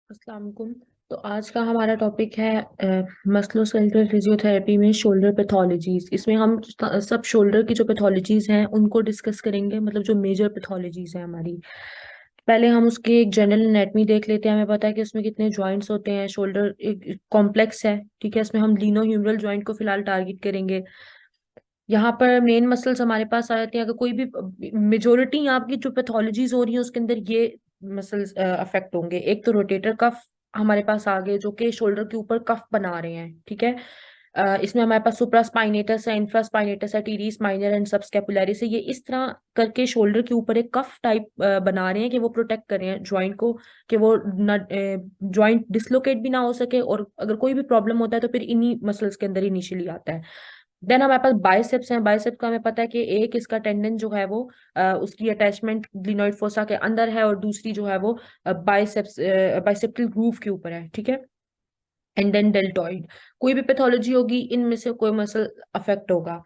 अस्सलाम वालेकुम। तो आज का हमारा टॉपिक है मस्कुलोस्केलेटल फिजियोथेरेपी में शोल्डर पैथोलॉजीज। इसमें हम सब शोल्डर की जो पैथोलॉजीज हैं उनको डिस्कस करेंगे, मतलब जो मेजर पैथोलॉजीज हैं हमारी। पहले हम उसके एक जनरल एनाटमी देख लेते हैं। हमें पता है कि उसमें कितने जॉइंट्स होते हैं। शोल्डर एक कॉम्प्लेक्स है, ठीक है। इसमें हम लीनो ह्यूमरल जॉइंट को फिलहाल टारगेट करेंगे। यहाँ पर मेन मसल्स हमारे पास आ जाते हैं। अगर कोई भी मेजोरिटी यहाँ की जो पैथोलॉजीज हो रही है उसके अंदर ये मसल्स अफेक्ट होंगे। एक तो रोटेटर कफ हमारे पास आ गए, जो कि शोल्डर के ऊपर कफ बना रहे हैं, ठीक है। इसमें हमारे पास सुप्रास्पाइनेटस है, इंफ्रास्पाइनेटस है, टीरीस माइनर एंड सबस्कैपुलरिस है। ये इस तरह करके शोल्डर के ऊपर एक कफ टाइप बना रहे हैं कि वो प्रोटेक्ट कर रहे हैं जॉइंट को, कि वो जॉइंट डिसलोकेट भी ना हो सके, और अगर कोई भी प्रॉब्लम होता है तो फिर इन्हीं मसल्स के अंदर इनिशियली आता है। देन हमारे पास बाइसेप्स हैं। बाइसेप का हमें पता है कि एक इसका टेंडन जो है वो उसकी अटैचमेंट ग्लिनोइड फोसा के अंदर है, और दूसरी जो है वो बाइसेप्टल ग्रूव के ऊपर है, ठीक है। And then deltoid. कोई भी पैथोलॉजी होगी, इनमें से कोई मसल अफेक्ट होगा।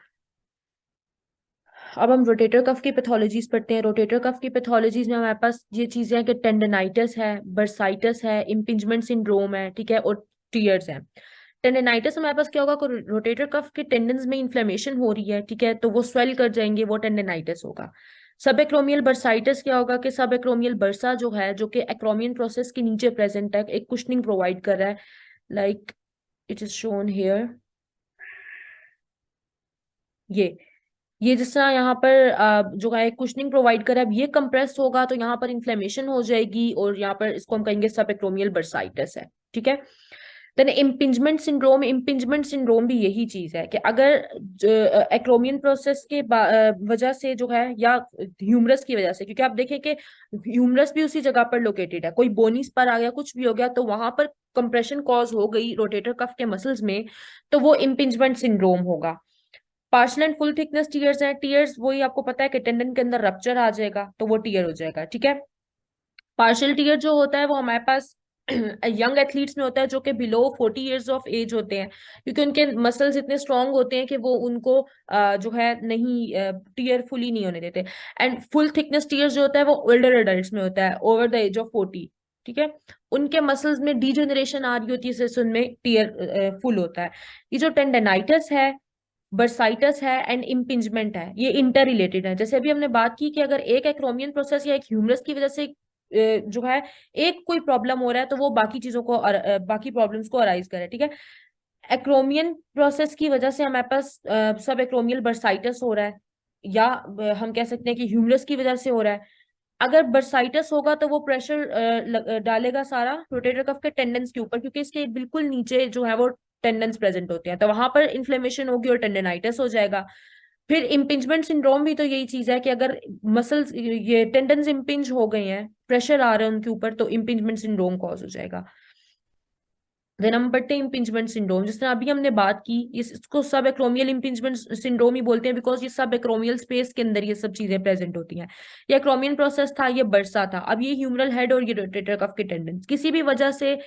अब हम रोटेटर कफ की पैथोलॉजीज पढ़ते हैं। रोटेटर कफ की पैथोलॉजीज में हमारे पास ये चीजें हैं कि टेंडनाइटिस है, बर्साइटिस है, इम्पिंजमेंट सिंड्रोम है, ठीक है, और टीयर्स है। टेंडनाइटिस हमारे पास क्या होगा कि रोटेटर कफ के टेंडन्स में इन्फ्लेमेशन हो रही है, ठीक है, तो वो स्वेल कर जाएंगे, वो टेंडनाइटिस होगा। सब एक्रोमियल बर्साइटिस क्या होगा कि सब एक्रोमियल बर्सा जो है, जो कि एक्रोमियन प्रोसेस के नीचे प्रेजेंट है, एक कुशनिंग प्रोवाइड कर रहा है, like it is shown here. ये जिस तरह यहाँ पर जो है कुशनिंग प्रोवाइड कर रहा है, अब ये कंप्रेस होगा तो यहाँ पर इन्फ्लेमेशन हो जाएगी, और यहाँ पर इसको हम कहेंगे सब एक्रोमियल बर्साइटिस है, ठीक है। Then impingement syndrome. Impingement syndrome भी यही चीज है कि अगर एक्रोमियन प्रोसेस के वजह से जो है, या ह्यूमरस की वजह से, क्योंकि आप देखें कि ह्यूमरस भी उसी जगह पर लोकेटेड है, कोई बोनीस पर आ गया, कुछ भी हो गया, तो वहां पर कंप्रेशन कॉज हो गई रोटेटर कफ के मसल्स में, तो वो इम्पिंजमेंट सिंड्रोम होगा। Partial and full thickness tears हैं। टीयर्स वही आपको पता है कि टेंडन के अंदर रप्चर आ जाएगा तो वो टीयर हो जाएगा, ठीक है। पार्शियल टीयर जो होता है वो हमारे पास यंग एथलीट्स में होता है, जो कि बिलो 40 ईयर्स ऑफ एज होते हैं, क्योंकि उनके मसल्स इतने स्ट्रांग होते हैं कि वो उनको जो है नहीं टीयर फुली नहीं होने देते। एंड फुल थिकनेस टीयर जो होता है वो ओल्डर एडल्ट्स में होता है, ओवर द एज ऑफ 40, ठीक है। उनके मसल्स में डीजेनरेशन आ रही होती है, इससे उनमें टीयर फुल होता है। ये जो टेंडनाइटिस है, बर्साइटस है, एंड इम्पिंजमेंट है, ये इंटर रिलेटेड है। जैसे अभी हमने बात की कि अगर एक एक्रोमियन प्रोसेस या एक ह्यूमरस की वजह से जो है एक कोई प्रॉब्लम हो रहा है, तो वो बाकी चीजों को बाकी प्रॉब्लम्स को अराइज करे, ठीक है। एक्रोमियन प्रोसेस की वजह से हमारे पास सब एक्रोमियल बर्साइटस हो रहा है, या हम कह सकते हैं कि ह्यूमरस की वजह से हो रहा है। अगर बर्साइटस होगा तो वो प्रेशर डालेगा सारा रोटेटर कफ के टेंडन्स के ऊपर, क्योंकि इसके बिल्कुल नीचे जो है वो टेंडन्स प्रेजेंट होते हैं, तो वहां पर इन्फ्लेमेशन होगी और टेंडनाइटिस हो जाएगा। फिर इम्पिंजमेंट सिंड्रोम भी तो यही चीज है कि अगर मसल्स ये टेंडन्स इम्पिंज हो गए हैं, प्रेशर आ रहा है उनके ऊपर, तो इम्पिंजमेंट सिंड्रोम कॉज हो जाएगा। देन हम पढ़ते हैं इम्पिंजमेंट सिंड्रोम। जिस तरह अभी हमने बात की, इसको सब एक्रोमियल इम्पिंजमेंट सिंड्रोम ही बोलते हैं, बिकॉज ये सब एक्रोमियल स्पेस के अंदर ये सब चीजें प्रेजेंट होती हैं। ये एक्रोमियन प्रोसेस था, ये बर्सा था, अब ये ह्यूमरल हेड और ये रोटेटर कफ के टेंडेंस, किसी भी वजह से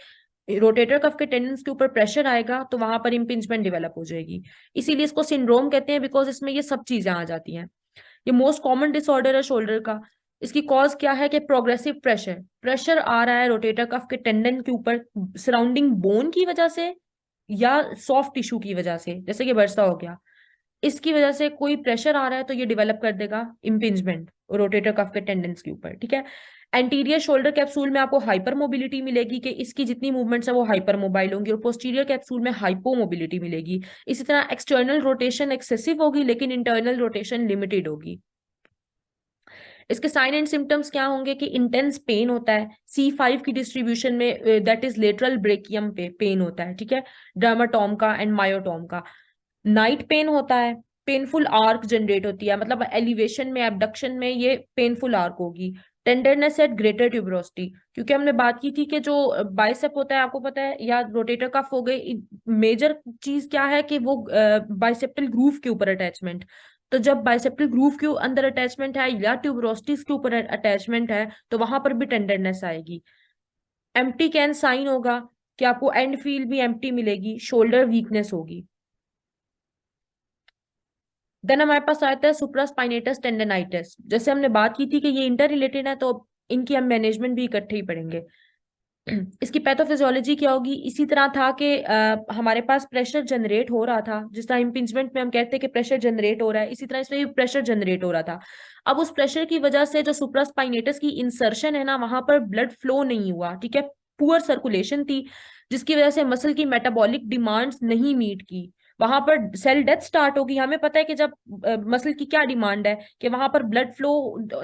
रोटेटर कफ के टेंडेंस के ऊपर प्रेशर आएगा तो वहां पर इम्पिंजमेंट डेवलप हो जाएगी। इसीलिए इसको सिंड्रोम कहते हैं, बिकॉज इसमें ये सब चीजें आ जाती हैं। ये मोस्ट कॉमन डिसऑर्डर है शोल्डर का। इसकी कॉज क्या है कि प्रोग्रेसिव प्रेशर प्रेशर आ रहा है रोटेटर कफ के टेंडन के ऊपर, सराउंडिंग बोन की वजह से या सॉफ्ट टिश्यू की वजह से, जैसे कि वर्सा हो गया, इसकी वजह से कोई प्रेशर आ रहा है तो ये डेवलप कर देगा इम्पिंजमेंट रोटेटर कफ के टेंडेंस के ऊपर, ठीक है। एंटीरियर शोल्डर कैप्सूल में आपको हाइपर मोबिलिटी मिलेगी, कि इसकी जितनी मूवमेंट्स है वो हाइपर मोबाइल होंगी, और पोस्टीरियर कैप्सूल में हाइपो मोबिलिटी मिलेगी। इसी तरह एक्सटर्नल रोटेशन एक्सेसिव होगी, लेकिन इंटरनल रोटेशन लिमिटेड होगी। इसके साइन एंड सिम्टम्स क्या होंगे कि इंटेंस पेन होता है, C5 की डिस्ट्रीब्यूशन में, दैट इज लेटरल ब्रेकियम पे पेन होता है, ठीक है, डर्माटोम का एंड मायोटोम का। नाइट पेन होता है, पेनफुल आर्क जनरेट होती है, मतलब एलिवेशन में एबडक्शन में ये पेनफुल आर्क होगी। टेंडरनेस एट ग्रेटर ट्यूबरोसिटी, क्योंकि हमने बात की थी कि जो बाइसेप होता है, आपको पता है, या रोटेटर कफ हो गई, मेजर चीज क्या है कि वो बाइसेप्टल ग्रूव के ऊपर अटैचमेंट। तो जब बाइसेप्टल ग्रूव के अंदर अटैचमेंट है या ट्यूबरोसिटीज के ऊपर अटैचमेंट है, तो वहां पर भी टेंडरनेस आएगी। एम्प्टी कैन साइन होगा कि आपको एंड फील भी एम्प्टी मिलेगी, शोल्डर वीकनेस होगी। देन हमारे पास आता है सुप्रास्पाइनेटस टेंडनाइटिस। जैसे हमने बात की थी कि ये इंटर रिलेटेड है, तो इनकी हम मैनेजमेंट भी इकट्ठे ही पढ़ेंगे। इसकी पैथोफिजियोलॉजी क्या होगी? इसी तरह था कि हमारे पास प्रेशर जनरेट हो रहा था, जिस तरह इम्पिंजमेंट में हम कहते हैं कि प्रेशर जनरेट हो रहा है, इसी तरह इसमें भी प्रेशर जनरेट हो रहा था। अब उस प्रेशर की वजह से जो सुप्रास्पाइनेटस की इंसर्शन है ना, वहां पर ब्लड फ्लो नहीं हुआ, ठीक है, पुअर सर्कुलेशन थी, जिसकी वजह से मसल की मेटाबॉलिक डिमांड्स नहीं मीट की। वहां पर सेल डेथ स्टार्ट होगी। हमें पता है कि जब मसल की क्या डिमांड है कि वहां पर ब्लड फ्लो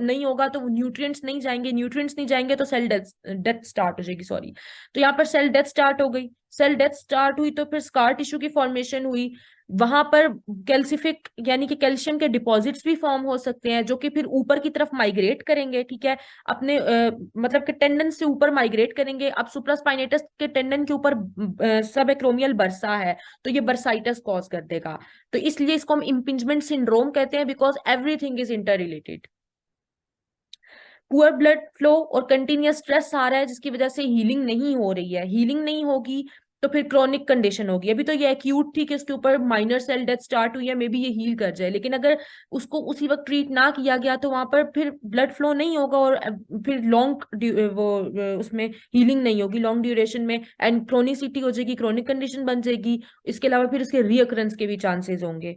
नहीं होगा तो न्यूट्रिएंट्स नहीं जाएंगे, न्यूट्रिएंट्स नहीं जाएंगे तो सेल डेथ डेथ स्टार्ट हो जाएगी, सॉरी। तो यहाँ पर सेल डेथ स्टार्ट हो गई। सेल डेथ स्टार्ट हुई तो फिर स्कार टिश्यू की फॉर्मेशन हुई। वहां पर कैल्सिफिक यानी कि कैल्शियम के डिपॉजिट्स भी फॉर्म हो सकते हैं, जो कि फिर ऊपर की तरफ माइग्रेट करेंगे, ठीक है, अपने मतलब कि टेंडन से ऊपर माइग्रेट करेंगे। अब सुप्रास्पाइनेटस के टेंडन के ऊपर सब एक्रोमियल बर्सा है, तो ये बर्साइटस कॉज कर देगा। तो इसलिए इसको हम इम्पिंजमेंट सिंड्रोम कहते हैं, because everything is inter related. Poor blood flow और कंटिन्यूअस स्ट्रेस आ रहा है, जिसकी वजह से हीलिंग नहीं हो रही है। हीलिंग नहीं होगी तो फिर क्रॉनिक कंडीशन होगी। अभी तो ये एक्यूट थी कि उसके ऊपर माइनर सेल डेथ स्टार्ट हुई है, मे बी ये हील कर जाए, लेकिन अगर उसको उसी वक्त ट्रीट ना किया गया तो वहां पर फिर ब्लड फ्लो नहीं होगा और फिर लॉन्ग वो उसमें हीलिंग नहीं होगी लॉन्ग ड्यूरेशन में, एंड क्रोनिसिटी हो जाएगी, क्रोनिक कंडीशन बन जाएगी। इसके अलावा फिर उसके रीअकरेंस के भी चांसेस होंगे।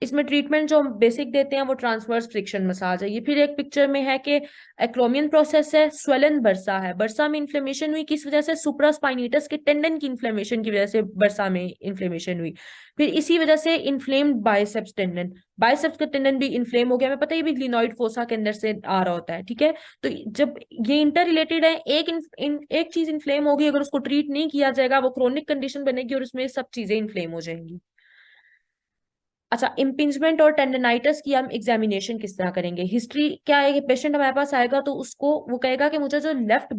इसमें ट्रीटमेंट जो हम बेसिक देते हैं वो ट्रांसवर्स फ्रिक्शन मसाज है। ये फिर एक पिक्चर में है कि एक्रोमियन प्रोसेस है, स्वेलन बर्सा है। बर्सा में इन्फ्लेमेशन हुई, किस वजह से? सुप्रास्पाइनेटस के टेंडन की इन्फ्लेमेशन की वजह से बर्सा में इन्फ्लेमेशन हुई। फिर इसी वजह से इन्फ्लेम्ड बाइसेप्स टेंडन, बाइसेप्स का टेंडन भी इन्फ्लेम हो गया। हमें पता है ये भी ग्लिनॉइड फोसा के अंदर से आ रहा होता है, ठीक है। तो जब ये इंटर रिलेटेड है, एक चीज इन्फ्लेम होगी, अगर उसको ट्रीट नहीं किया जाएगा वो क्रोनिक कंडीशन बनेगी और उसमें सब चीजें इन्फ्लेम हो जाएंगी। अच्छा, इम्पिंजमेंट और टेंडनाइटिस की हम एग्जामिनेशन किस तरह करेंगे? हिस्ट्री क्या है कि पेशेंट हमारे पास आएगा तो उसको वो कहेगा कि मुझे जो लेफ्ट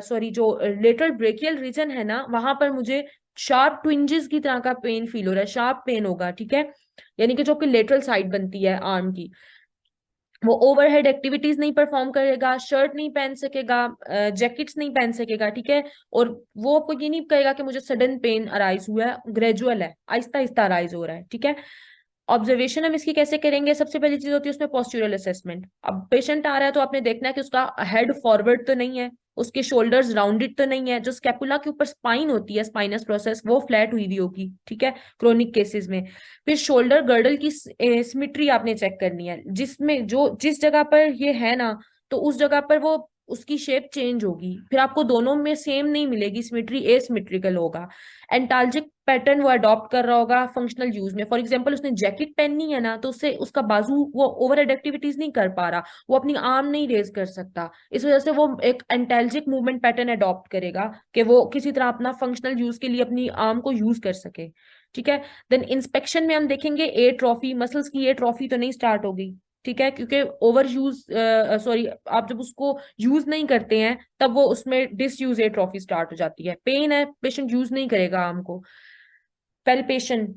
सॉरी जो लेटरल ब्रेकियल रीजन है ना, वहां पर मुझे शार्प ट्विंजेस की तरह का पेन फील हो रहा है, शार्प पेन होगा, ठीक है, यानी कि जो कि लेटरल साइड बनती है आर्म की। वो ओवरहेड एक्टिविटीज नहीं परफॉर्म करेगा, शर्ट नहीं पहन सकेगा, जैकेट्स नहीं पहन सकेगा, ठीक है। और वो आपको ये नहीं कहेगा कि मुझे सडन पेन अराइज हुआ है, ग्रेजुअल है, आहिस्ता आहिस्ता अराइज हो रहा है, ठीक है। ऑब्जर्वेशन हम इसकी कैसे करेंगे? सबसे पहली चीज होती है उसमें पोस्चुरल असेसमेंट। अब पेशेंट आ रहा है तो आपने देखना है कि उसका हेड फॉरवर्ड तो नहीं है, उसके शोल्डर्स राउंडेड तो नहीं है, जो स्कैपुला के ऊपर स्पाइन होती है, स्पाइनस प्रोसेस, वो फ्लैट हुई हुई होगी, ठीक है, क्रोनिक केसेस में। फिर शोल्डर गर्डल की सिमिट्री आपने चेक करनी है, जिसमें जो जिस जगह पर ये है ना, तो उस जगह पर वो उसकी शेप चेंज होगी। फिर आपको दोनों में सेम नहीं मिलेगी, सिमेट्री एसिमेट्रिकल होगा। एंटाल्जिक पैटर्न वो अडॉप्ट कर रहा होगा फंक्शनल यूज में। फॉर एग्जांपल उसने जैकेट पहननी है ना, तो उससे उसका बाजू वो ओवर हेड एक्टिविटीज नहीं कर पा रहा, वो अपनी आर्म नहीं रेज कर सकता, इस वजह से वो एक एंटाल्जिक मूवमेंट पैटर्न अडॉप्ट करेगा कि वो किसी तरह अपना फंक्शनल यूज के लिए अपनी आर्म को यूज कर सके, ठीक है। देन इंस्पेक्शन में हम देखेंगे ए ट्रॉफी, मसल्स की ए ट्रॉफी तो नहीं स्टार्ट हो गई, ठीक है, क्योंकि ओवर यूज सॉरी आप जब उसको यूज नहीं करते हैं तब वो उसमें डिस यूज ए ट्रॉफी स्टार्ट हो जाती है। पेन है, पेशेंट यूज नहीं करेगा आर्म को। पेल्पेशन,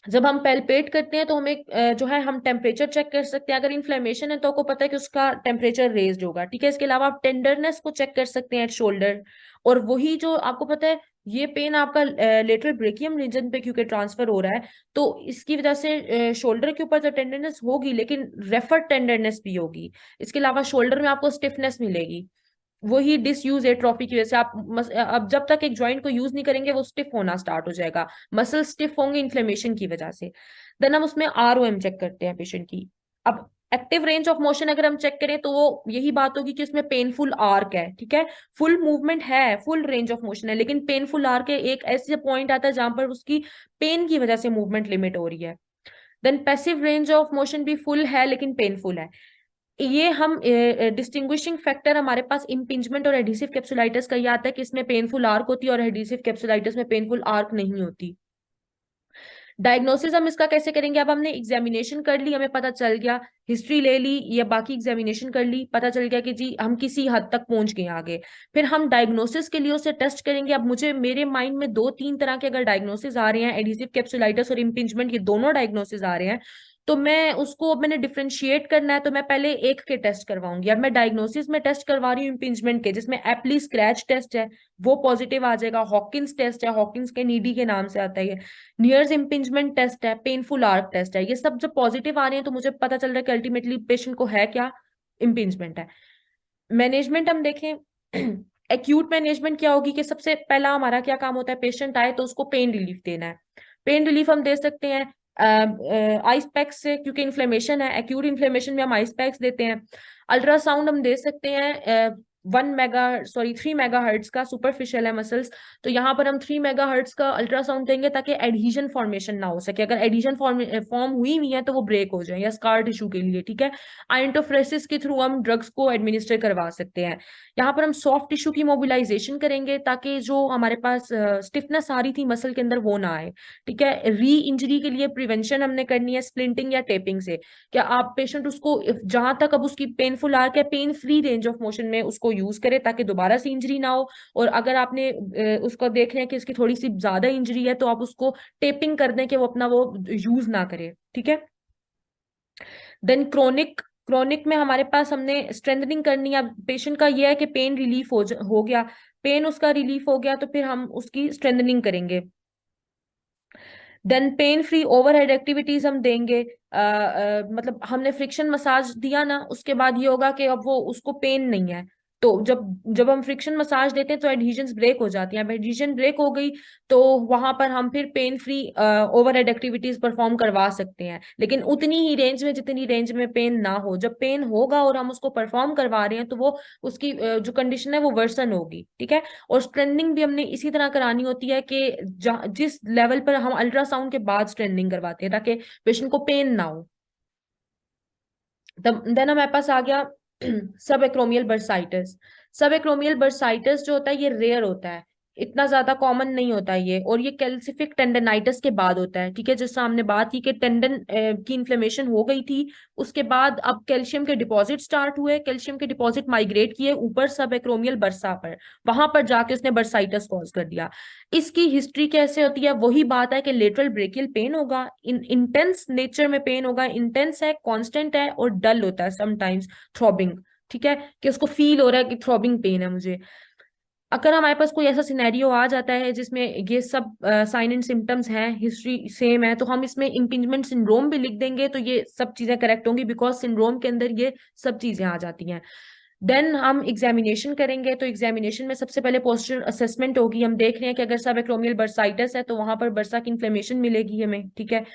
जब हम पेल्पेट करते हैं तो हमें जो है हम टेम्परेचर चेक कर सकते हैं। अगर इन्फ्लेमेशन है तो आपको पता है कि उसका टेम्परेचर रेज्ड होगा, ठीक है। इसके अलावा आप टेंडरनेस को चेक कर सकते हैं शोल्डर। और वही जो आपको पता है, ये पेन आपका लेटरल ब्रेकियम रीजन पे क्योंकि ट्रांसफर हो रहा है, तो इसकी वजह से शोल्डर के ऊपर तो टेंडरनेस होगी, लेकिन रेफर टेंडरनेस भी होगी। इसके अलावा शोल्डर में आपको स्टिफनेस मिलेगी, वही डिसयूज एट्रोफी की वजह से। आप अब जब तक एक जॉइंट को यूज नहीं करेंगे वो स्टिफ होना स्टार्ट हो जाएगा, मसल स्टिफ होंगे इन्फ्लेमेशन की वजह से। देन हम उसमें आरओएम चेक करते हैं पेशेंट की। अब एक्टिव रेंज ऑफ मोशन अगर हम चेक करें तो वो यही बात होगी कि उसमें पेनफुल आर्क है, ठीक है, फुल मूवमेंट है, फुल रेंज ऑफ मोशन है, लेकिन पेनफुल आर्क है, एक ऐसे पॉइंट आता है जहां पर उसकी पेन की वजह से मूवमेंट लिमिट हो रही है। Then passive range of motion भी फुल है लेकिन पेनफुल है। ये हम डिस्टिंग्विशिंग फैक्टर हमारे पास इम्पिंजमेंट और एडहेसिव कैप्सुलाइटिस का ये आता है कि इसमें पेनफुल आर्क होती है और एडहेसिव कैप्सुलाइटिस में पेनफुल आर्क नहीं होती। डायग्नोसिस हम इसका कैसे करेंगे? अब हमने एग्जामिनेशन कर ली, हमें पता चल गया, हिस्ट्री ले ली या बाकी एग्जामिनेशन कर ली, पता चल गया कि जी हम किसी हद तक पहुंच गए आगे। फिर हम डायग्नोसिस के लिए उसे टेस्ट करेंगे। अब मुझे मेरे माइंड में दो तीन तरह के अगर डायग्नोसिस आ रहे हैं, एडहेसिव कैप्सुलाइटिस और इम्पिंजमेंट, ये दोनों डायग्नोसिस आ रहे हैं, तो मैं उसको, अब मैंने डिफरेंशिएट करना है तो मैं पहले एक के टेस्ट करवाऊंगी। अब मैं डायग्नोसिस में टेस्ट करवा रही हूँ इम्पिंजमेंट के, जिसमें एप्ली स्क्रैच टेस्ट है, वो पॉजिटिव आ जाएगा। हॉकिंस टेस्ट है, हॉकिंस के नीडी के नाम से आता है। नियर्स इम्पिंजमेंट टेस्ट है, पेनफुल आर्क टेस्ट है। ये सब जब पॉजिटिव आ रहे हैं तो मुझे पता चल रहा है कि अल्टीमेटली पेशेंट को है क्या, इम्पिंजमेंट है। मैनेजमेंट हम देखें एक्यूट मैनेजमेंट क्या होगी कि सबसे पहला हमारा क्या काम होता है, पेशेंट आए तो उसको पेन रिलीफ देना है। पेन रिलीफ हम दे सकते हैं आइस पैक्स से, क्योंकि इन्फ्लेमेशन है, एक्यूट इन्फ्लेमेशन में हम आइस पैक्स देते हैं। अल्ट्रासाउंड हम दे सकते हैं 3 मेगा हर्ट्ज का, सुपरफिशियल है मसल्स, तो यहाँ पर हम 3 मेगा हर्ट्ज का अल्ट्रासाउंड देंगे ताकि एडहीजन फॉर्मेशन ना हो सके। अगर एडहीजन फॉर्म हुई हुई है तो वो ब्रेक हो जाए, या स्कार टिश्यू के लिए, ठीक है। आइंटोफ्रेसिस के थ्रू हम ड्रग्स को एडमिनिस्टर करवा सकते हैं। यहाँ पर हम सॉफ्ट टिश्यू की मोबिलाइजेशन करेंगे ताकि जो हमारे पास स्टिफनेस आ रही थी मसल के अंदर वो ना आए, ठीक है। री इंजरी के लिए प्रिवेंशन हमने करनी है स्प्लिंटिंग या टेपिंग से। क्या आप पेशेंट उसको जहां तक अब उसकी पेनफुल आर्क है, pain free range of motion में उसको यूज करे ताकि दोबारा से इंजरी ना हो। और अगर आपने उसको देख रहे हैं कि इसकी थोड़ी सी ज्यादा इंजरी है तो आप उसको टेपिंग कर दें कि वो अपना वो यूज ना करे, ठीक है। देन क्रोनिक, क्रोनिक में हमारे पास हमने स्ट्रेंथनिंग करनी है। पेशेंट का ये है कि पेन रिलीफ हो गया, पेन उसका रिलीफ हो गया तो फिर हम उसकी स्ट्रेंथनिंग करेंगे। Then pain free overhead activities हम देंगे। मतलब हमने फ्रिक्शन मसाज दिया ना, उसके बाद ये होगा कि अब वो उसको पेन नहीं है। तो जब जब हम फ्रिक्शन मसाज देते हैं तो एडहीजन ब्रेक हो जाती हैं। अब एडहीजन ब्रेक हो गई तो वहां पर हम फिर pen free overhead activities perform करवा सकते हैं, लेकिन उतनी ही रेंज में जितनी रेंज में पेन ना हो। जब पेन होगा और हम उसको परफॉर्म करवा रहे हैं तो वो उसकी जो कंडीशन है वो वर्सन होगी, ठीक है। और स्ट्रेंथनिंग भी हमने इसी तरह करानी होती है कि जिस लेवल पर हम अल्ट्रासाउंड के बाद स्ट्रेंथनिंग करवाते हैं ताकि पेशेंट को पेन ना हो। तब देन हमारे पास आ गया सब एक्रोमियल बर्साइटिस। सब एक्रोमियल बर्साइटिस जो होता है ये रेयर होता है, इतना ज्यादा कॉमन नहीं होता है ये, और ये कैल्सिफिक टेंडनाइटिस के बाद होता है, ठीक है। जैसा हमने बात की कि टेंडन की इन्फ्लेमेशन हो गई थी, उसके बाद अब कैल्शियम के डिपॉजिट स्टार्ट हुए, कैल्शियम के डिपॉजिट माइग्रेट किए ऊपर सब एक्रोमियल बर्सा पर, वहां पर जाके उसने बर्साइटिस कॉज कर दिया। इसकी हिस्ट्री कैसे होती है, वही बात है कि लेटरल ब्रेकियल पेन होगा, इंटेंस नेचर में पेन होगा, इंटेंस है, कांस्टेंट है, और डल होता है समटाइम्स, थ्रॉबिंग, ठीक है, कि उसको फील हो रहा है कि थ्रॉबिंग पेन है मुझे। अगर हमारे पास कोई ऐसा सिनेरियो आ जाता है जिसमें ये सब साइन एंड सिम्टम्स हैं, हिस्ट्री सेम है, तो हम इसमें इम्पिंजमेंट सिंड्रोम भी लिख देंगे तो ये सब चीजें करेक्ट होंगी, बिकॉज सिंड्रोम के अंदर ये सब चीजें आ जाती हैं। देन हम एग्जामिनेशन करेंगे, तो एग्जामिनेशन में सबसे पहले पोस्चर असेसमेंट होगी। हम देख रहे हैं कि अगर सब एक्रोमियल बर्साइटिस है तो वहां पर बर्सा की इन्फ्लेमेशन मिलेगी हमें, ठीक है।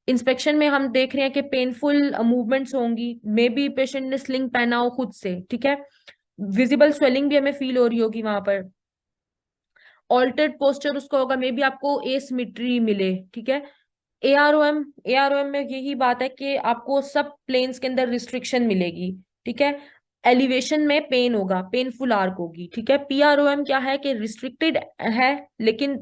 इंस्पेक्शन में हम देख रहे हैं कि पेनफुल मूवमेंट्स होंगी, मे बी पेशेंट ने स्लिंग पहना हो खुद से, ठीक है। विजिबल स्वेलिंग भी हमें फील हो रही होगी वहां पर। ऑल्टर्ड पोस्चर उसका होगा, मे बी आपको एसिमेट्री मिले, ठीक है। एआरओएम, एआरओएम में यही बात है कि आपको सब प्लेन्स के अंदर रिस्ट्रिक्शन मिलेगी, ठीक है। एलिवेशन में पेन होगा, पेनफुल आर्क होगी, ठीक है। पीआरओएम क्या है कि रिस्ट्रिक्टेड है लेकिन